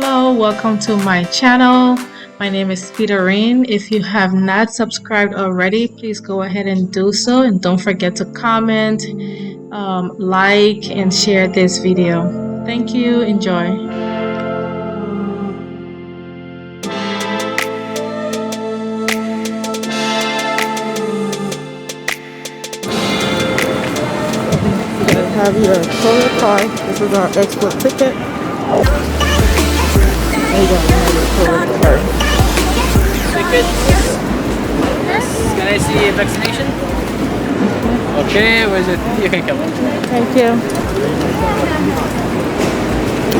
Hello, welcome to my channel. My name is Peteryne. If you have not subscribed already, please go ahead and do so. And don't forget to comment, like, and share this video. Thank you. Enjoy. Have your total card. This is our Expo ticket. There you go. Have your total card. Ticket. Yes. Can I see a vaccination? Okay, where's it? You can come. Thank you.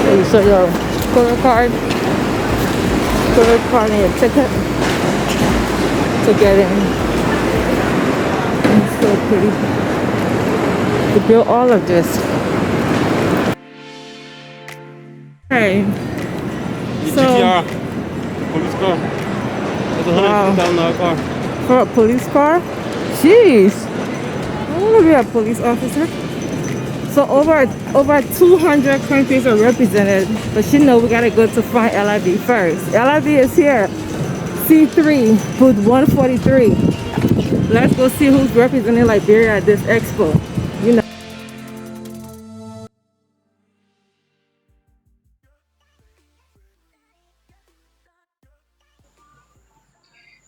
So you show your total card. Total card and your ticket to get in. It's so pretty. To build all of this. Hey. So, police car. That's wow. $150,000 car. For a police car? Jeez. I want to be a police officer. So over 200 countries are represented, but you know we gotta go to find LIB first. LIB is here. C3, booth 143. Let's go see who's representing Liberia at this expo. You know.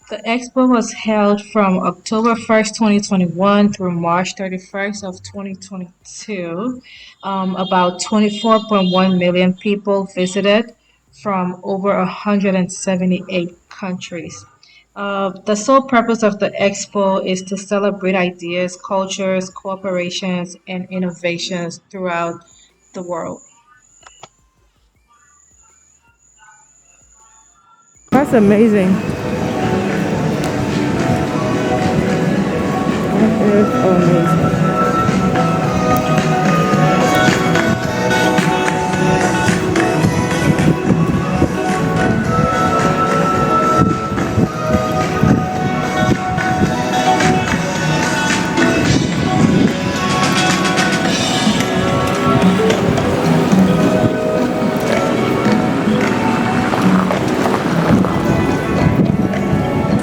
The expo was held from October 1st, 2021 through March 31st of 2022. About 24.1 million people visited from over 178 countries. The sole purpose of the expo is to celebrate ideas, cultures, cooperations, and innovations throughout the world. That's amazing. That is amazing.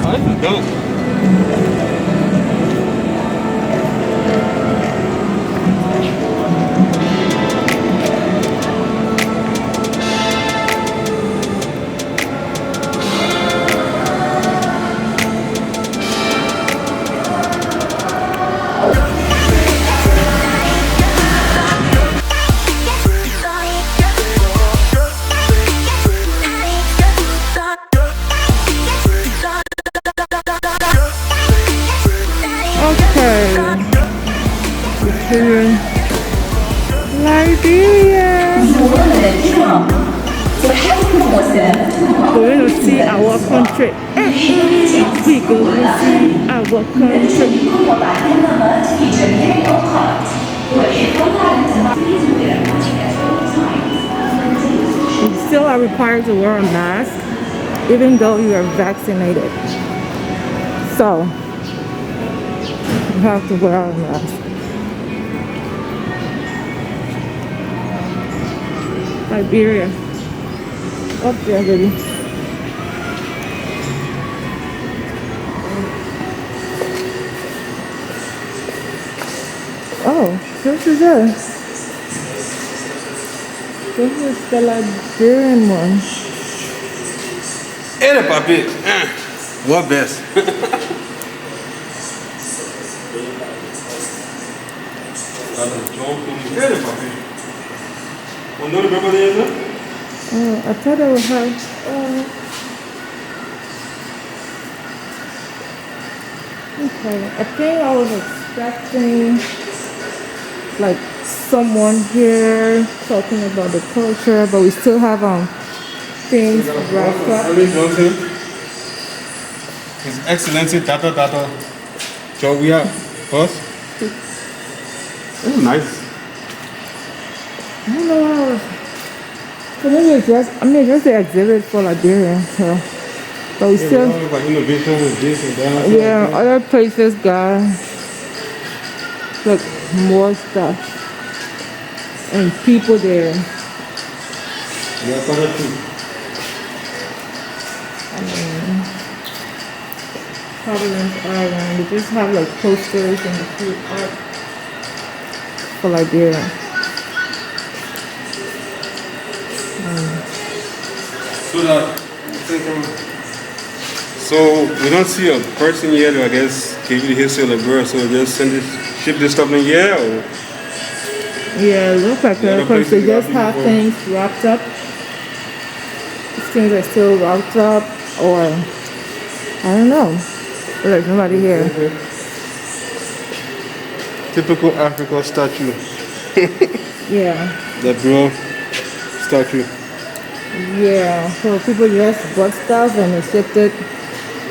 Oh, this is dope. Okay. Peteryne. Liberia. We're going to see our country. We go to see our country. You still are required to wear a mask, even though you are vaccinated. So, you have to wear a mask. Liberia. Up there, baby. Oh, this is it. This is the Liberian one. Ele, papi. What best? Ele, papi. O nome do brasileiro? Oh, I thought I would have. Okay, I think I was expecting like someone here talking about the culture, but we still have things wrapped up. His Excellency Data Jovia first. This is nice. I don't know how. So maybe it's just, just the exhibit for Liberia, so. But we still. Like innovation and this and that. Yeah, other places got like more stuff and people there. Yeah, pavilions are around. They just have like posters and the food art for Liberia. So we don't see a person yet who I guess give you the history of Liberia, so just ship this stuff in here or Yeah, it looks like that because they just have things wrapped up. These things are still wrapped up, or I don't know. There's nobody here. typical African statue. Yeah. The bro statue. Yeah, so people just bought stuff and they shipped it.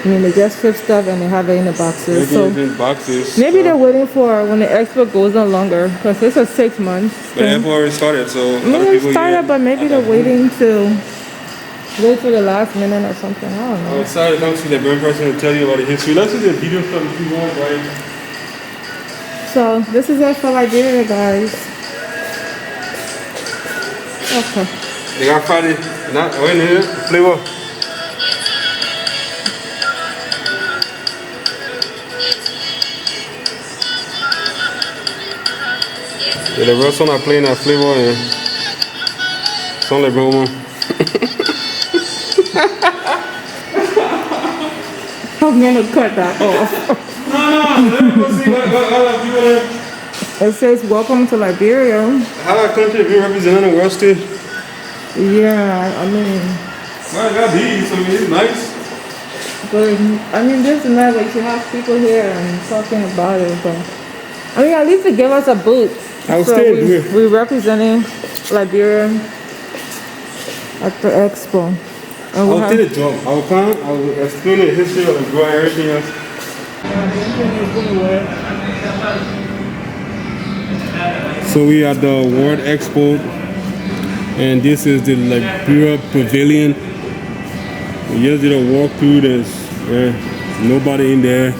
I mean, they just ship stuff and they have it in the boxes. So Maybe in boxes. maybe they're waiting for when the expo goes on longer because it's a 6 months. But the expo already started, so I mean, it started, but maybe they're waiting to wait for the last minute or something. I don't know. I'm excited to come see the burn person and tell you about the history. Let's see the video stuff if you want, right? So this is it for Liberia, guys. Okay. They got Friday. Not wait here. Flavor. Yeah, the rest one are playing that flavor and some like Roma. I'm gonna cut that off. It says welcome to Liberia. How that country be representing the world stage? Yeah, I mean, Well, I got these. I mean, it's nice. but I mean, this is not like you have people here and talking about it, but I mean, at least they give us a booth. I'll stay here. We're representing Liberia at the expo. And I'll take the job. I'll come. I'll explain the history of the girl and everything else. So we are at the World Expo, and this is the Liberia Pavilion. We just did a walkthrough. There's nobody in there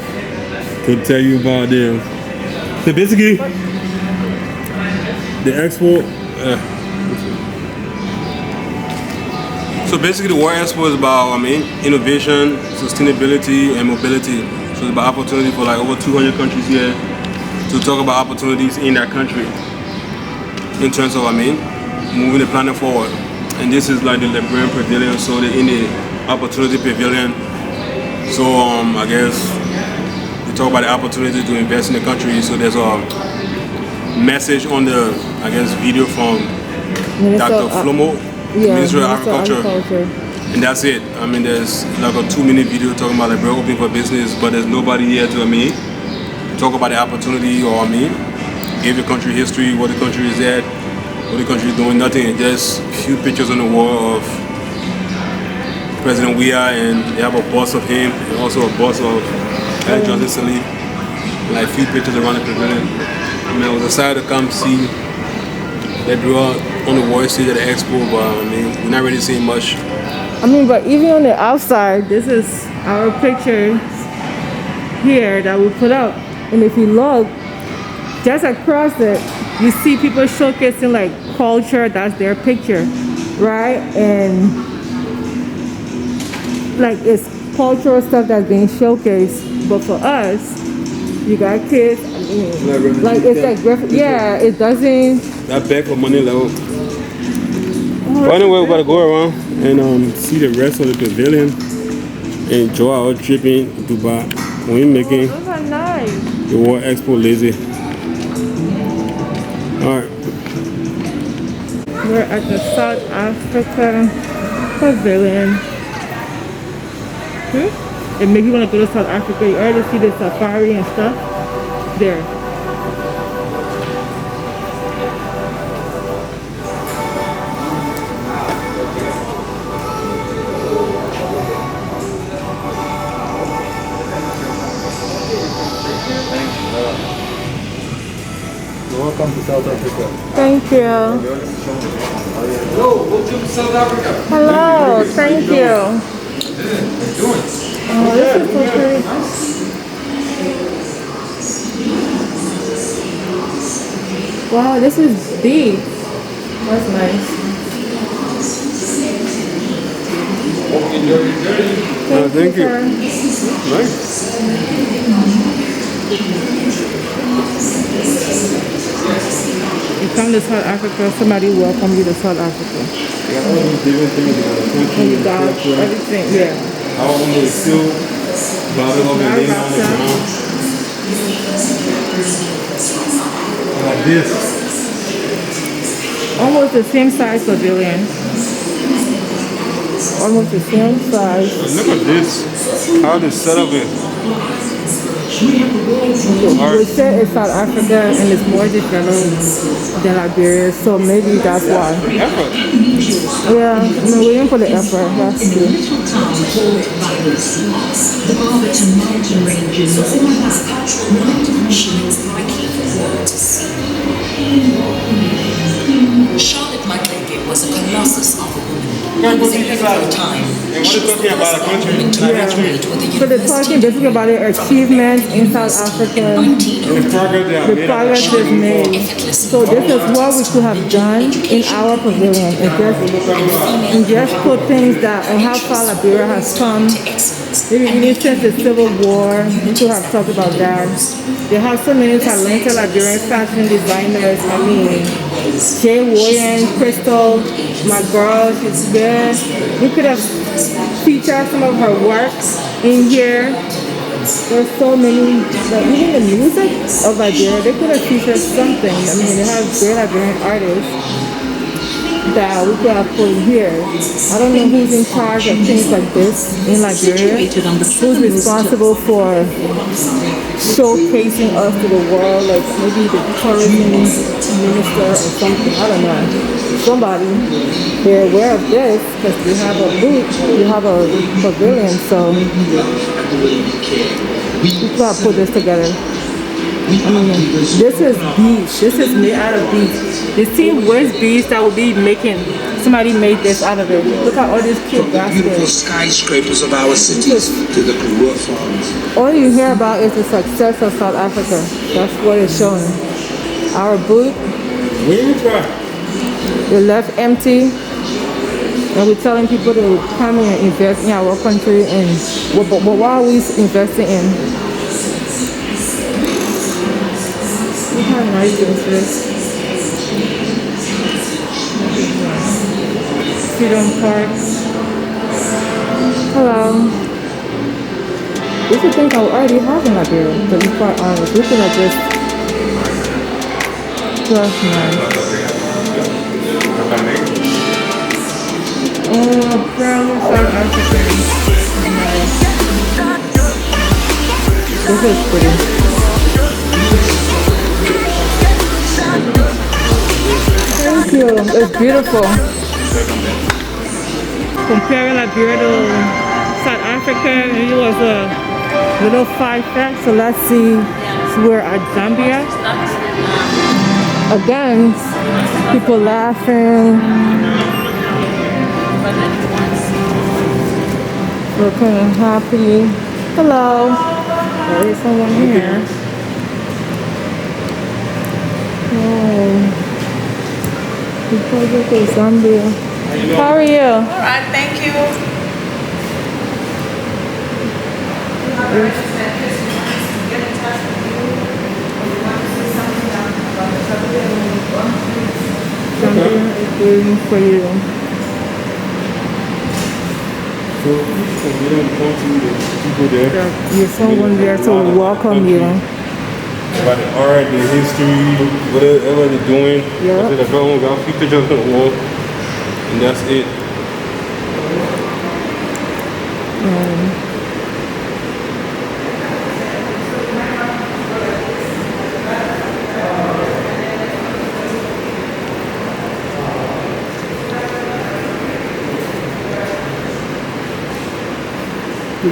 to tell you about them. So basically, the expo. So basically, the World Expo is about, innovation, sustainability, and mobility. So it's about opportunity for like over 200 countries here to talk about opportunities in that country in terms of, moving the planet forward. And this is like the Liberia Pavilion, so they're in the Opportunity Pavilion. So I guess they talk about the opportunity to invest in the country. So there's a message on the, video from Dr. Flomo, Minister of Agriculture. And that's it. There's like a 2-minute video talking about Liberia opening for business, but there's nobody here to, talk about the opportunity or, give the country history, what the country is at, what the country is doing, nothing. Just a few pictures on the wall of President Weah, and they have a bust of him, and also a bust of Johnson Sirleaf, like a few pictures around the pavilion. I was excited to come see Liberia on the world stage at the expo, but we're not really seeing much. But even on the outside, this is our pictures here that we put up. And if you look, just across it, you see people showcasing like culture, that's their picture, right? And like it's cultural stuff that's being showcased. But for us, you got kids, like it's like, yeah, it doesn't. That bag for money level. But anyway, we gotta go around and see the rest of the pavilion. Enjoy our trip in Dubai. We're making Those are nice. the World Expo lazy. Alright. We're at the South Africa Pavilion. It makes you want to go to South Africa. You already see the safari and stuff there. Welcome to South Africa. Thank you. Hello, welcome to South Africa. Hello, thank you. Oh, this is so pretty. Wow, this is big. That's nice. Thank you. Sir. Nice. You come to South Africa, somebody welcome you to South Africa. They got all these different things about the country, And you the got culture. everything, yeah. How almost it's still bobbing up and laying on the ground. Like this. Almost the same size pavilion. Almost the same size. And look at this. How they set up it. We say it's South Africa and it's more developed than Liberia, so maybe that's why. Effort. Yeah, no, we didn't put the effort, that's true. The Barberton mountain ranges all has cultural non-dimensions like to see. Charlotte McLeod was a colossus of a woman. It was a pivotal time. And what are talking about a country? So they're talking basically about their achievements in South Africa, And the progress they have the made. progress they've made. So this is what we could have done in our pavilion and just put things that on how far Liberia has come. Maybe even since the Civil War, we could have talked about that. They have so many talented Liberian fashion designers. I mean, Jay Williams, Crystal, my girl, she's good. We could have featured some of her work in here. There's so many, like even the music of Liberia, they could have featured something. I mean, they have great Liberian artists that we could have put here. I don't know who's in charge of things like this in Liberia. Who's responsible for showcasing us to the world, like maybe the tourism minister or something, I don't know. Somebody, they're aware of this because we have a booth, we have a pavilion, so we could have put this together. I mean, this is beach. This is made out of beach. The same waste beach that would be making, somebody made this out of it. Look at all these cute Beautiful baskets. skyscrapers of our cities to the Karoo farms. All you hear about is the success of South Africa. That's what it's showing. Our booth, We will try. we left empty. And we're telling people to come and invest in our country. And but what are we investing in? Look how nice this is. Freedom Park. Hello. This is things I already have in Liberia, to be quite honest. We could have just nice. Oh, brown South African. Nice. This is pretty. Thank you. It's beautiful. Comparing Liberia to South Africa, it was a little far-fetched. So let's see. We're at Zambia. Again, people laughing. Looking happy. Hello. There is someone here. Oh. People look at Zambia. How are you? All right, thank you. Zambia is waiting for you. So we don't talk to the people there. There's someone there to welcome you. About the art, the history, whatever they're doing. Yeah. They go got a few pictures on the wall, and that's it.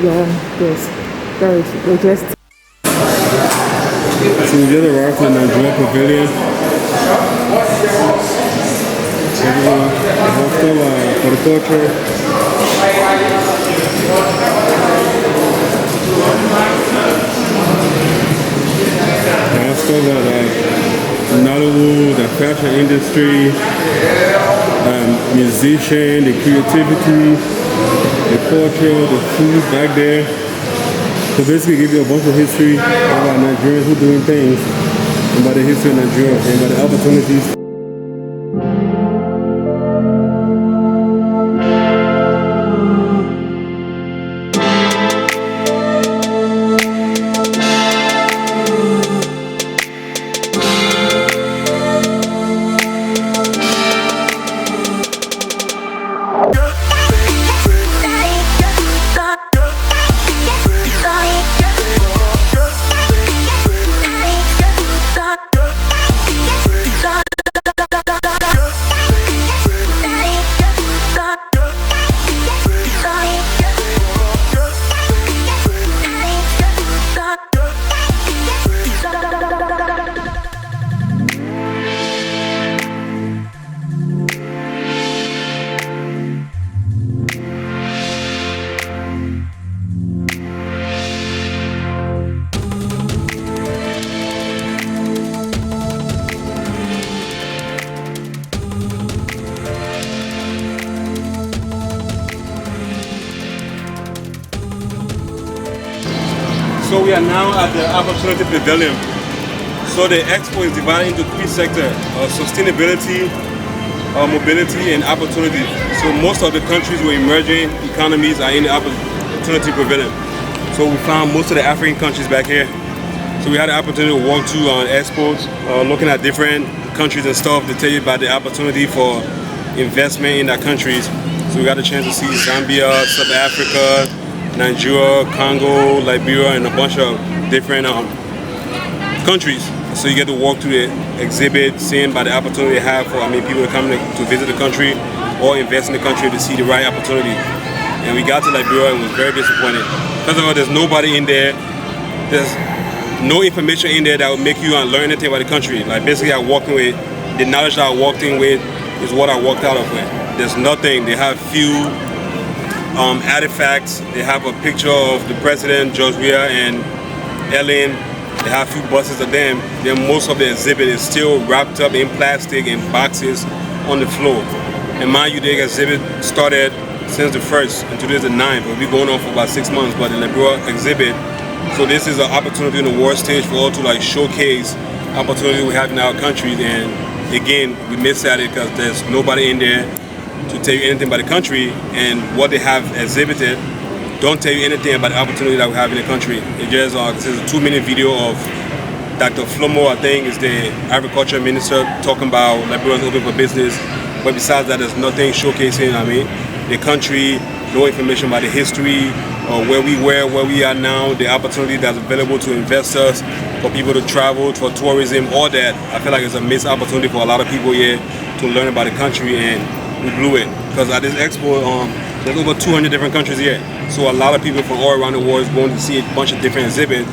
Yeah, they just So we just arrived in the Liberia Pavilion. Everyone, the hostel for the culture. The hostels are like Nollywood, the fashion industry, musician, the creativity, the culture, the food back there. So basically give you a bunch of history about Nigerians who doing things, about the history of Nigeria, and about the opportunities. So we are now at the Opportunity Pavilion. So the Expo is divided into three sectors: sustainability, mobility, and opportunity. So most of the countries with emerging economies are in the Opportunity Pavilion. So we found most of the African countries back here. So we had the opportunity to walk through expos, looking at different countries and stuff to tell you about the opportunity for investment in their countries. So we got a chance to see Zambia, South Africa, Nigeria, Congo, Liberia, and a bunch of different countries. So you get to walk through the exhibit, seeing about the opportunity they have for people coming to visit the country or invest in the country to see the right opportunity. And we got to Liberia and was very disappointed. First of all, there's nobody in there. There's no information in there that will make you learn anything about the country. Like basically, I walked in with the knowledge that I walked in with is what I walked out of with. There's nothing. They have few artifacts. They have a picture of the president, George Weah, and Ellen. They have a few buses of them. Then most of the exhibit is still wrapped up in plastic and boxes on the floor. And mind you, the exhibit started since the 1st and today's the 9th. It'll be going on for about 6 months. But the Liberia exhibit, so this is an opportunity on the world stage for all to showcase opportunity we have in our country. And again, we miss at it because there's nobody in there to tell you anything about the country, and what they have exhibited don't tell you anything about the opportunity that we have in the country. It just this is a 2-minute video of Dr. Flomo, I think is the agriculture minister, talking about Liberia's open for business. But besides that, there's nothing showcasing the country, no information about the history or where we were, where we are now, the opportunity that's available to investors, for people to travel, for tourism, all that. I feel like it's a missed opportunity for a lot of people here to learn about the country, and we blew it. Because at this expo, there's over 200 different countries here. So a lot of people from all around the world is going to see a bunch of different exhibits.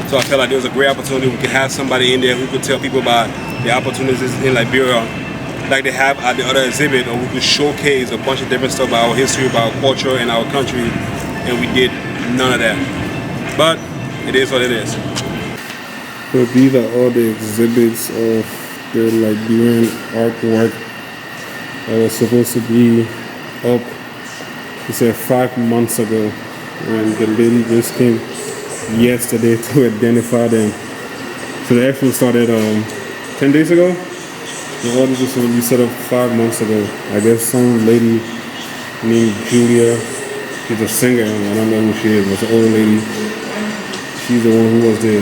So I felt like there was a great opportunity. We could have somebody in there who could tell people about the opportunities in Liberia like they have at the other exhibit, or we could showcase a bunch of different stuff about our history, about our culture and our country, and we did none of that. But it is what it is. So these are all the exhibits of the Liberian artwork that was supposed to be up, he said 5 months ago, and the lady just came yesterday to identify them. So the expo started 10 days ago. The order was supposed to be set up 5 months ago. I guess some lady named Julia, she's a singer, I don't know who she is, but it's an older lady. She's the one who was the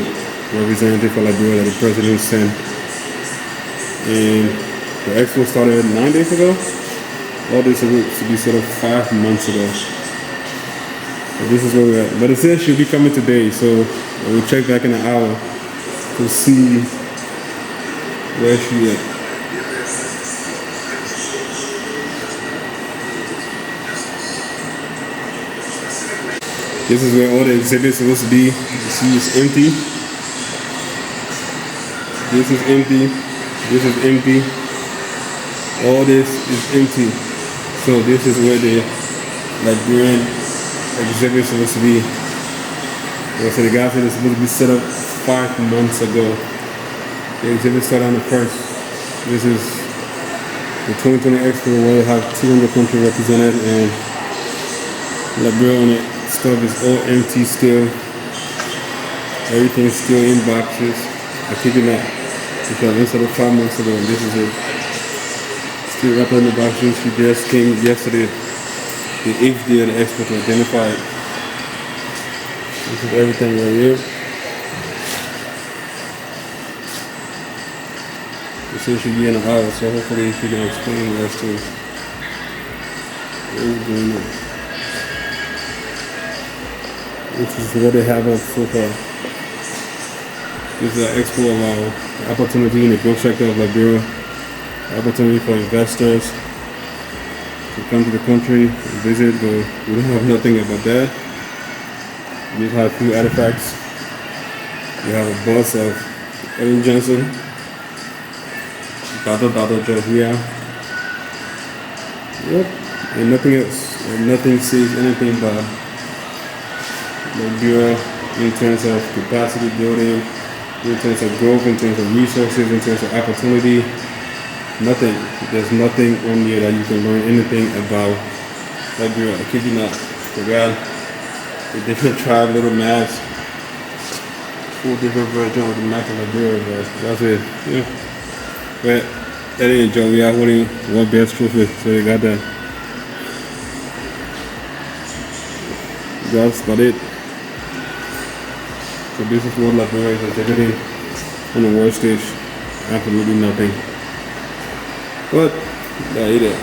representative for Liberia that the president sent. And the expo started 9 days ago. All this is supposed to be set up 5 months ago. So this is where we're at. But it says she'll be coming today, so we'll check back in an hour to see where she is. This is where all the exhibits are supposed to be. You see it's empty. This is empty. This is empty. All this is empty. So this is where the Liberian exhibit is supposed to be. So the guy said it's supposed to be set up 5 months ago. The exhibit started on the 1st. This is the 2020 Expo where we have 200 countries represented, and Liberia on it. Stuff is all empty still. Everything's still in boxes. I kid you not. Because instead of 5 months ago, this is it. Still wrapped in the boxes. She just came yesterday, the 8th day of the Expo, to identify it. This is everything right here. It says she'll be in the aisle, so hopefully she can explain the rest to what is going on. This is what they have up so far. This is an expo of opportunity in the growth sector of Liberia. Opportunity for investors to come to the country and visit, but we don't have nothing about that. We just have a few artifacts. We have a bus of Ellen Johnson, Dr. Georgia. Yep, and nothing else. And nothing says anything about Liberia in terms of capacity building, in terms of growth, in terms of resources, in terms of opportunity. Nothing. There's nothing on here that you can learn anything about Liberia. I kid you not. Forgot the different tribe little maps. 4 different versions of the map of Liberia, but that's it. Yeah. But Eddie and Joey are holding one best trophy, so they got that. That's about it. So this is what Liberia is exhibiting on the world stage. Absolutely nothing. But yeah, it is.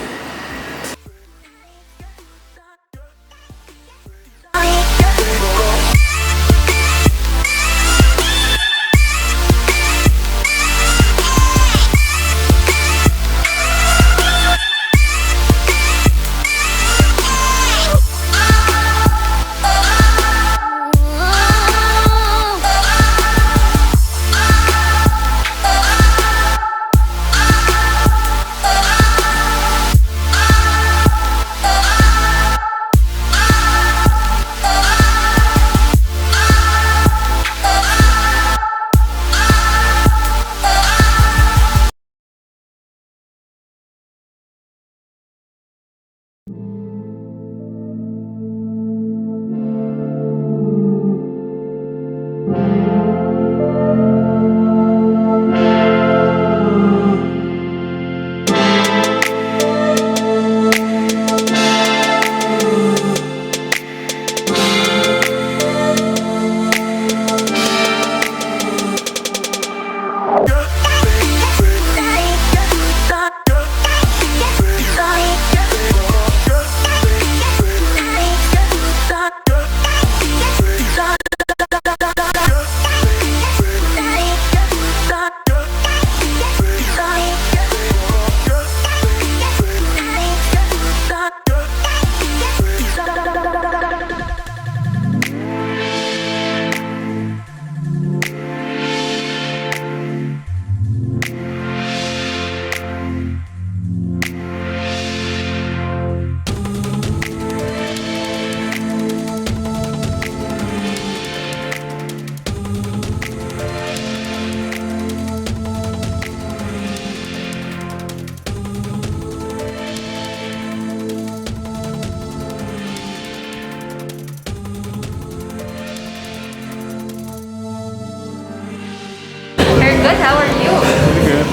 Good, how are you? Good.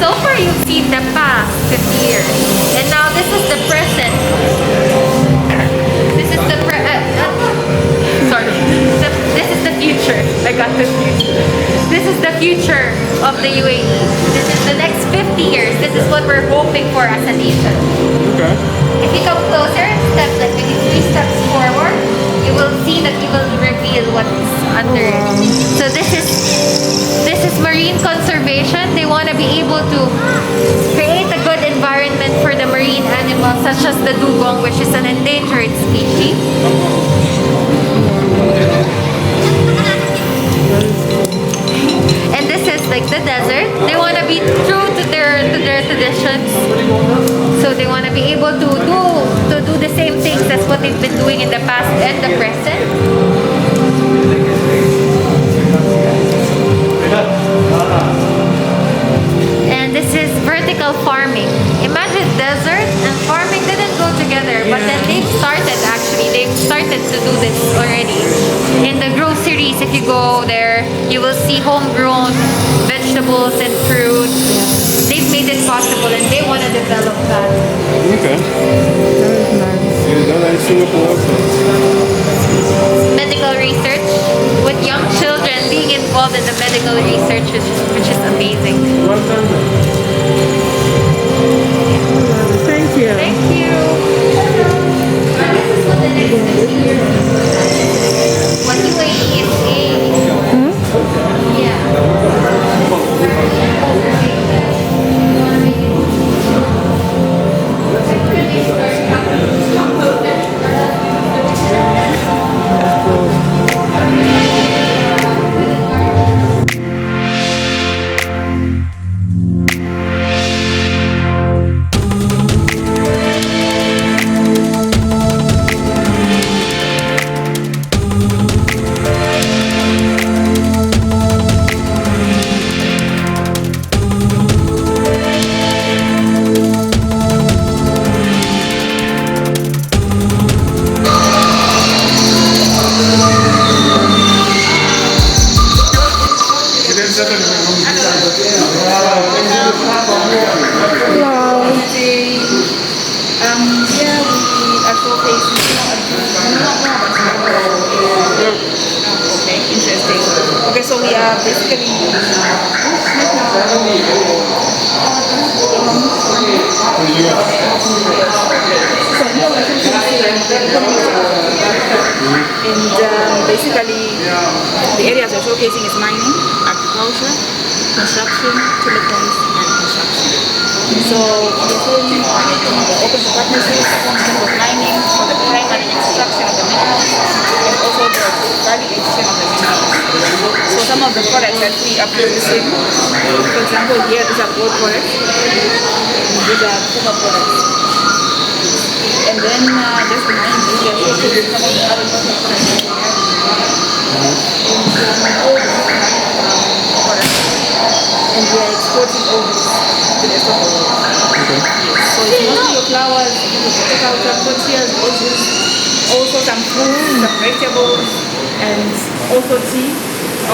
So far you've seen the past 50 years. And now this is the present. This is the sorry. This is the future. I got the future. This is the future of the UAE. This is the next 50 years. This is what we're hoping for as a nation. Okay. If you come closer, step like maybe 3 steps forward, you will see that you will reveal what's under it. So this is marine conservation. They want to be able to create a good environment for the marine animals such as the dugong, which is an endangered species. And this is like the desert. They want to be true to their traditions. So they want to be able to do the same things as what they've been doing in the past and the present. And this is vertical farming. Imagine desert and farming didn't go together, but then they started actually actually. They've started to do this already. In the groceries, if you go there, you will see homegrown vegetables and fruit. They've made it possible and they want to develop that. Okay. That is nice. Yeah, that's like Singapore also. Medical research with young children being involved in the medical research, which is amazing. Thank you. Thank you. This is what the next thing is. What you waiting is Okay, so we are basically basically the areas we're showcasing is mining, agriculture, construction, telecoms, and construction. So we're showing open for partnerships in terms of mining for the primary extraction of the minerals and also the value addition of the minerals. So some of the products that we are producing, for example here these are gold products, and these are silver products. And then just behind you, we are showcasing some of the other products that we have. All the products. And we are exporting all this to the rest of the world. Okay. Yes. So it's mostly your flowers, horticulture, tortillas, roses, also some fruits, some vegetables, and also tea.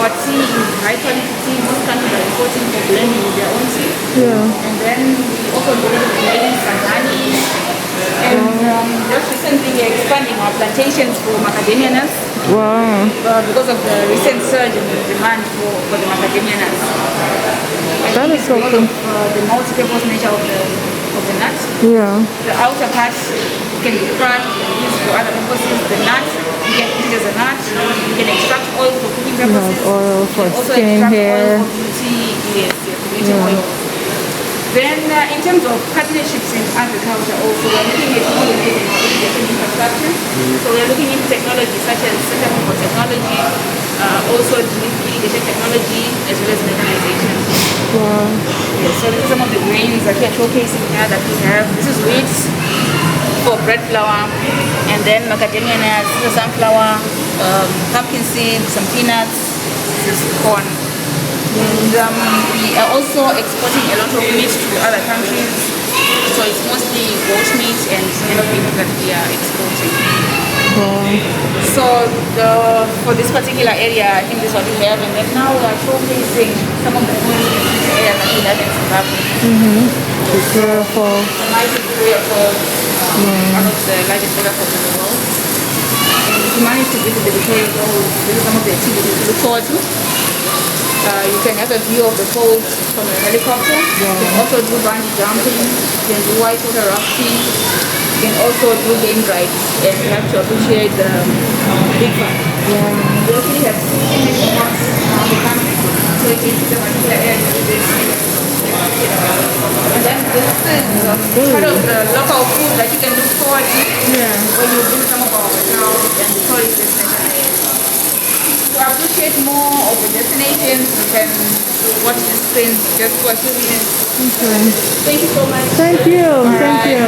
Our tea is high quality tea. Most countries are importing for blending with their own tea. Yeah. And then we also do maize and honey. And just recently we are expanding our plantations for macadamia nuts. Wow. Because of the recent surge in the demand for the macadamia nuts. That is so Because cool. of the multi-purpose nature of the nut. Yeah. The outer part can be crushed and used for other purposes. The nut, you can eat it as a nut. You can extract oil for cooking purposes. Oil for also skin, extract hair. oil for beauty, yes, beauty oil. Then in terms of partnerships in agriculture also, we're looking at modernizing our irrigation infrastructure. So we're looking into technology such as Center for Technology, also irrigation technology, as well as mechanization. Wow. Yes, so these are some of the grains that we are showcasing here that we have. This is wheat for bread flour, and then macadamia nuts, this is sunflower, pumpkin seeds, some peanuts, this is corn. And we are also exporting a lot of meat to other countries. So it's mostly goat meat and beef that we are exporting. So for this particular area, I think this is what we have. And then now we are showcasing some of the areas that we have in Zimbabwe. The beautiful. The mighty Liberia Pavilion, one of the largest water falls in the world. And if you manage to visit the Victoria Falls, these are some of the activities to look forward to. You can have a view of the falls from a helicopter. You can also do bungee jumping. You can do whitewater rafting. You can also do game rides, and you have to appreciate the big fun. We actually have 16 many parks around the country, so you can see the particular area with this. And then this is part of the local food that you can look forward to when you visit some of our hotels and tourist destinations. To appreciate more of the destinations, you can watch the screens just for a few minutes. Okay. Thank you so much. Thank you. Thank Alright. you.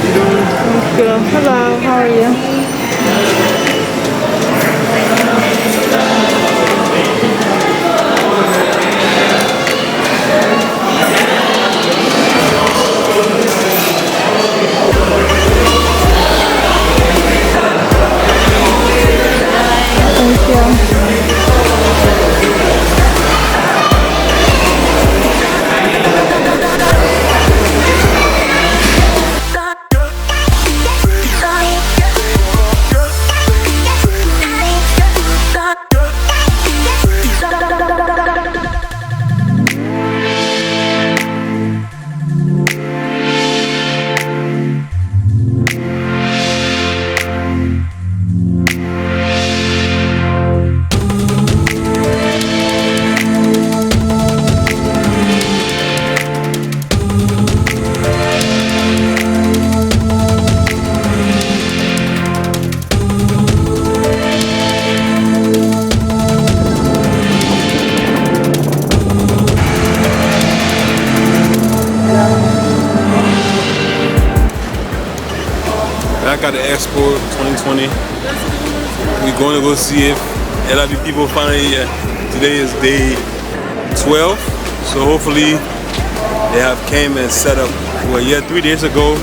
You don't Hello, how are you? Thank you. Back at the Expo 2020. We're going to go see if a lot of people finally here. Today is day 12, so hopefully they have came and set up. Well, yeah, 3 days ago,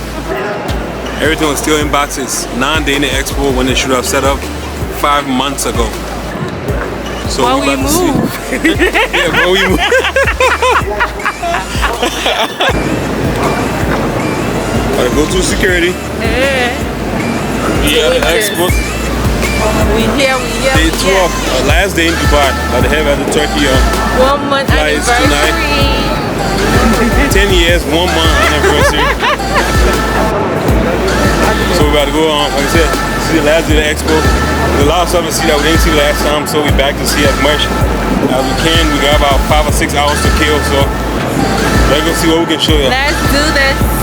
everything was still in boxes. 9 days in the Expo when they should have set up 5 months ago. So While we about to see. move. Yeah, while we move. Gotta go to security. We at the Expo. We here. Day 12, last day in Dubai. About to have at the Turkey 1 month flights anniversary. 10 years, 1 month anniversary. So we're about to go on, like I said, see the last day of the Expo. There's a lot of stuff to see that we didn't see last time, so we're back to see as much as we can. We got about 5 or 6 hours to kill, so let's go see what we can show you. Let's do this.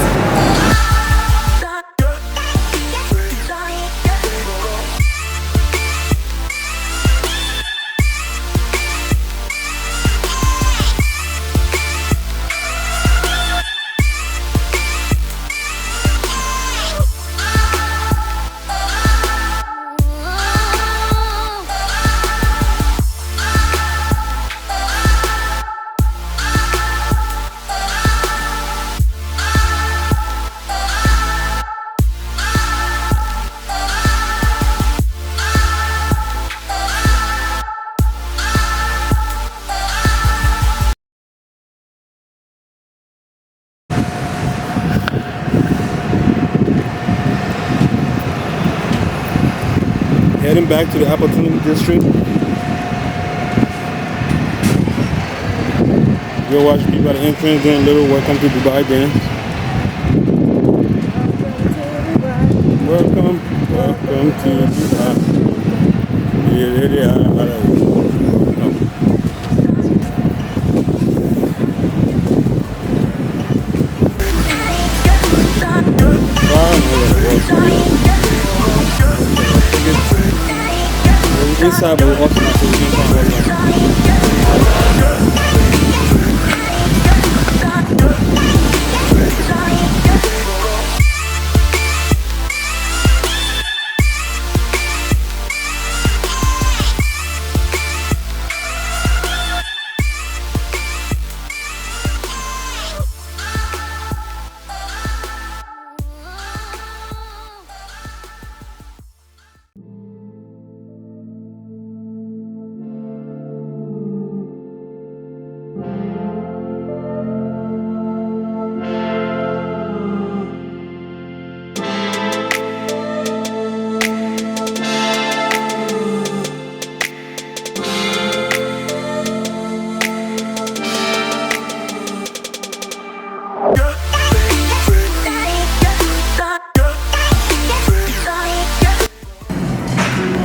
Heading back to the Opportunity District. Go watch people at the entrance doing a little welcome to Dubai dance. Welcome to Dubai. Yeah, they are. Inside, but we're also not so we can't find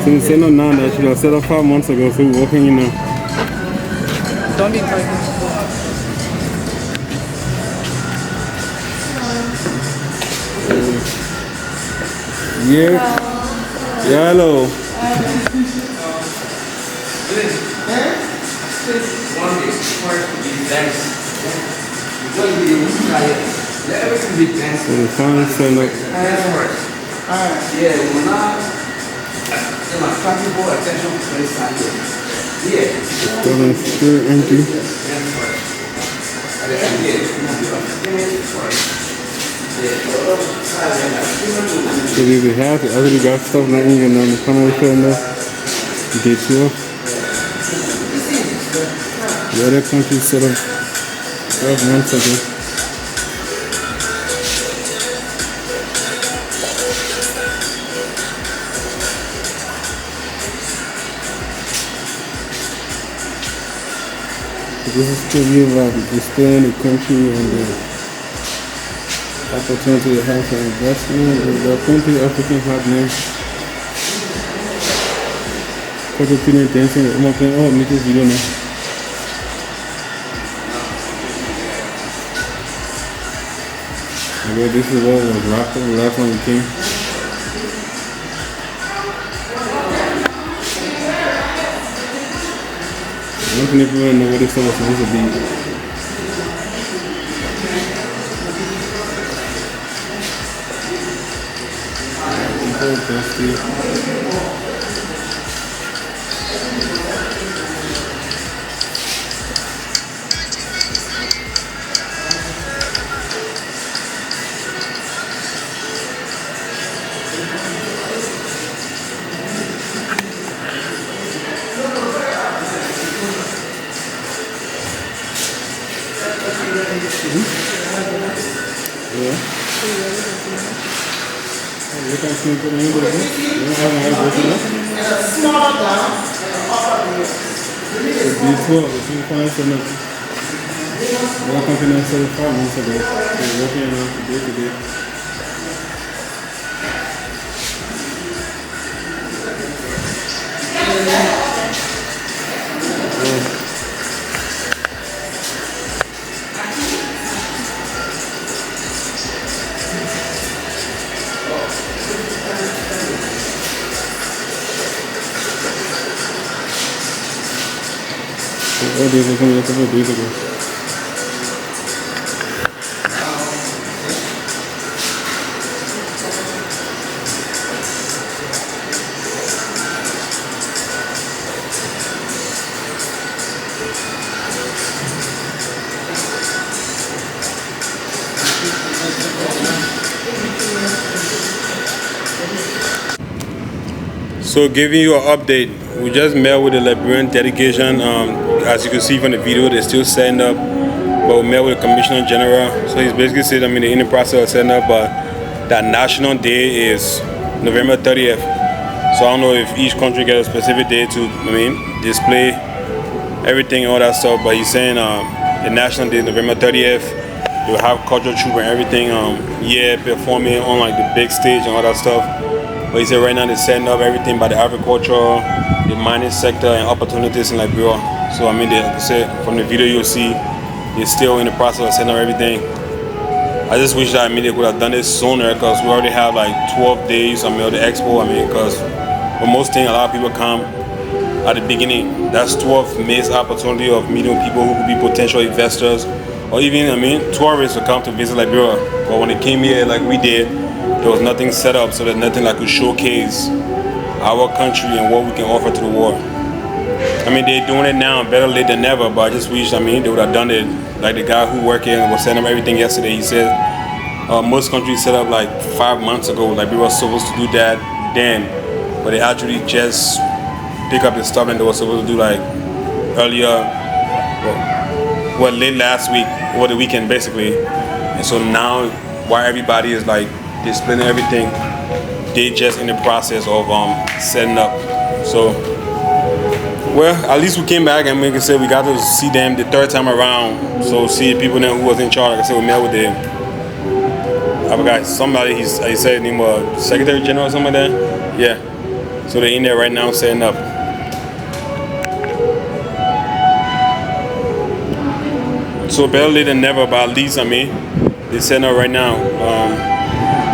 Since they know now that she was set up 5 months ago, so we're walking in now. Don't be pregnant. Yeah. Yeah, hello. So the final stand up. Yeah, when in my practical attention place time. Yeah. Still empty. So we have the other got stuff not even on the camera film day 12. The other country set up 12 months ago. So this is to give displaying the country and the opportunity to have for investment. There are plenty of African happenings. Peteryne dancing. I'm going to make this video now. Okay, this is what was rocked the last one that came. I don't think people know what this stuff was supposed to be. Smaller down, B12, if you find some one company that sold 5 months ago, they're working around from day to day. All these are coming a couple of days ago. So giving you an update, we just met with the Liberian delegation. As you can see from the video, they're still setting up, but we met with the Commissioner General. So he's basically said, they're in the process of setting up, but that national day is November 30th. So I don't know if each country gets a specific day to, display everything and all that stuff, but he's saying the national day is November 30th. They will have cultural troupe and everything, performing on like the big stage and all that stuff. But he said right now they're setting up everything by the agriculture, the mining sector, and opportunities in Liberia. So like I said, from the video you'll see, they're still in the process of setting up everything. I just wish that they could have done this sooner, because we already have like 12 days of the Expo. Because for most things, a lot of people come at the beginning. That's 12 missed opportunity of meeting people who could be potential investors, or even tourists who come to visit Liberia. But when they came here like we did, there was nothing set up, so there's nothing that could showcase our country and what we can offer to the world. They're doing it now, better late than never, but I just wish, they would have done it. Like the guy who worked here and was setting up everything yesterday, he said most countries set up like 5 months ago. Like we were supposed to do that then, but they actually just pick up the stuff and they were supposed to do like earlier, late last week, or the weekend basically. And so now, while everybody is like displaying everything, they just in the process of setting up. So, well, at least we came back, and like I said, we got to see them the third time around. So see people then who was in charge. Like I said, we met with them. I forgot somebody. He said his name was Secretary General or something like that. Yeah. So they're in there right now setting up. So better late than never, but at least they're setting up right now.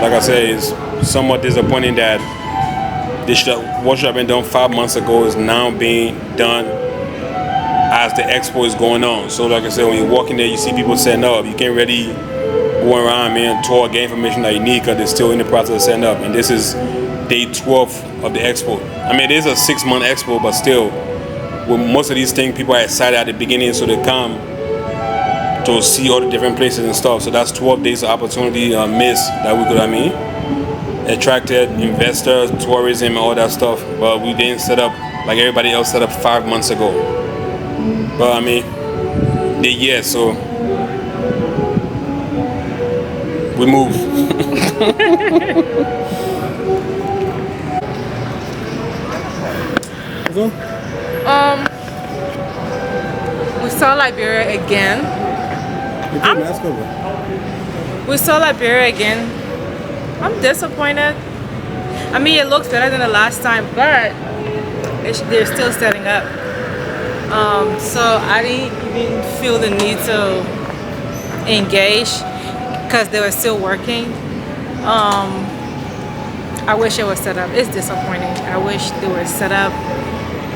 Like I said, it's somewhat disappointing that what should have been done 5 months ago is now being done as the expo is going on. So like I said, when you walk in there, you see people setting up. You can't really going around, man, tour, get information that you need because they're still in the process of setting up. And this is day 12 of the expo. I mean, it is a 6-month expo, but still, with most of these things, people are excited at the beginning, so they come to see all the different places and stuff. So that's 12 days of opportunity missed that we could, attracted investors, tourism, and all that stuff. But we didn't set up like everybody else set up 5 months ago. But so we move. We saw Liberia again. We saw Liberia again. I'm disappointed. I mean, it looks better than the last time, but they're still setting up. So I didn't even feel the need to engage because they were still working. I wish it was set up. It's disappointing. I wish they were set up.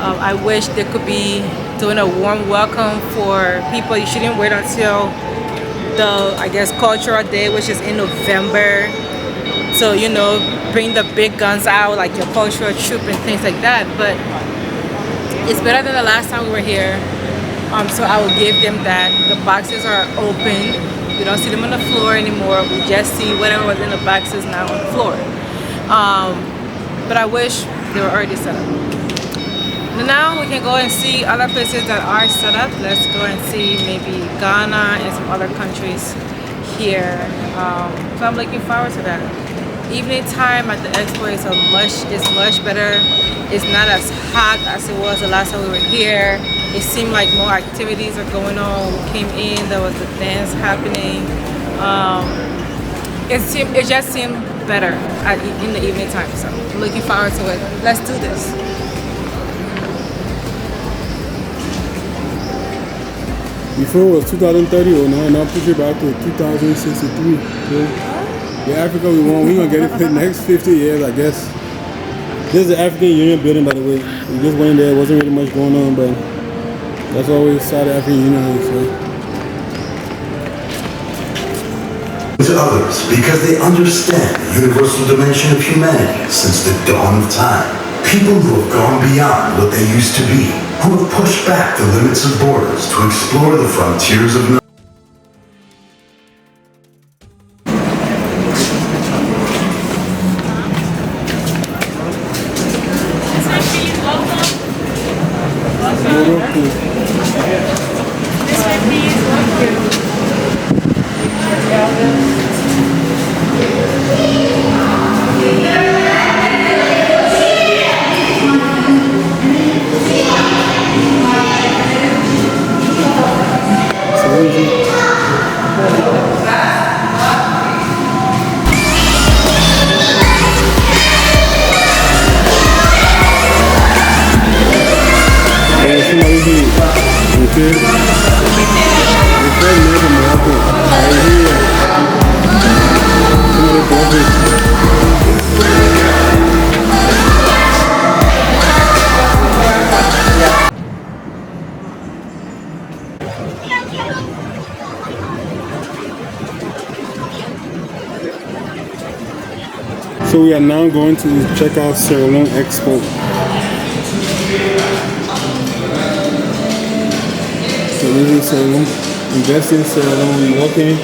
I wish they could be doing a warm welcome for people. You shouldn't wait until the, I guess, cultural day, which is in November. So, you know, bring the big guns out, like your cultural troop and things like that. But it's better than the last time we were here. So I will give them that. The boxes are open. We don't see them on the floor anymore. We just see whatever was in the boxes now on the floor. But I wish they were already set up. Now we can go and see other places that are set up. Let's go and see maybe Ghana and some other countries here. So I'm looking forward to that. Evening time at the expo is much better. It's not as hot as it was the last time we were here. It seemed like more activities are going on. We came in, there was a dance happening. It just seemed better in the evening time. So I'm looking forward to it. Let's do this. Before it was 2030 or now push it back to 2063. So the Africa we want, we're gonna get it for the next 50 years, I guess. This is the African Union building, by the way. We just went there, wasn't really much going on, but that's why we saw the African Union. So. To others because they understand the universal dimension of humanity since the dawn of time. People who have gone beyond what they used to be, who have pushed back the limits of borders to explore the frontiers of knowledge. So we are now going to check out Sierra Leone Expo. So this is Sierra Leone. Invest in Sierra Leone, walking.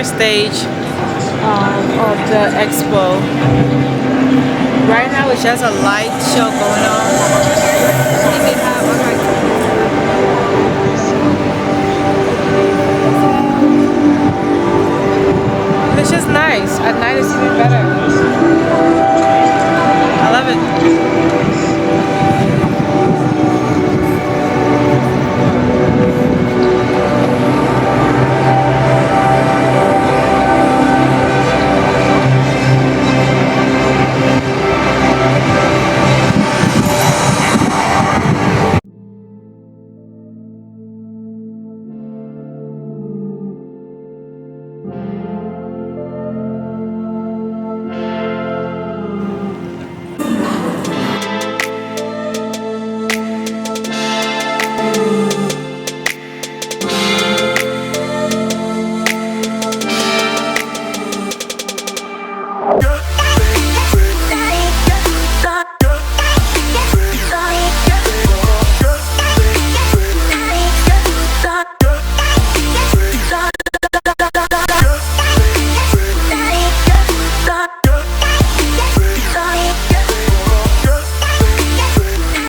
center stage of the expo. Right now it's just a light show going on. They have all kinds of- It's just nice. At night it's even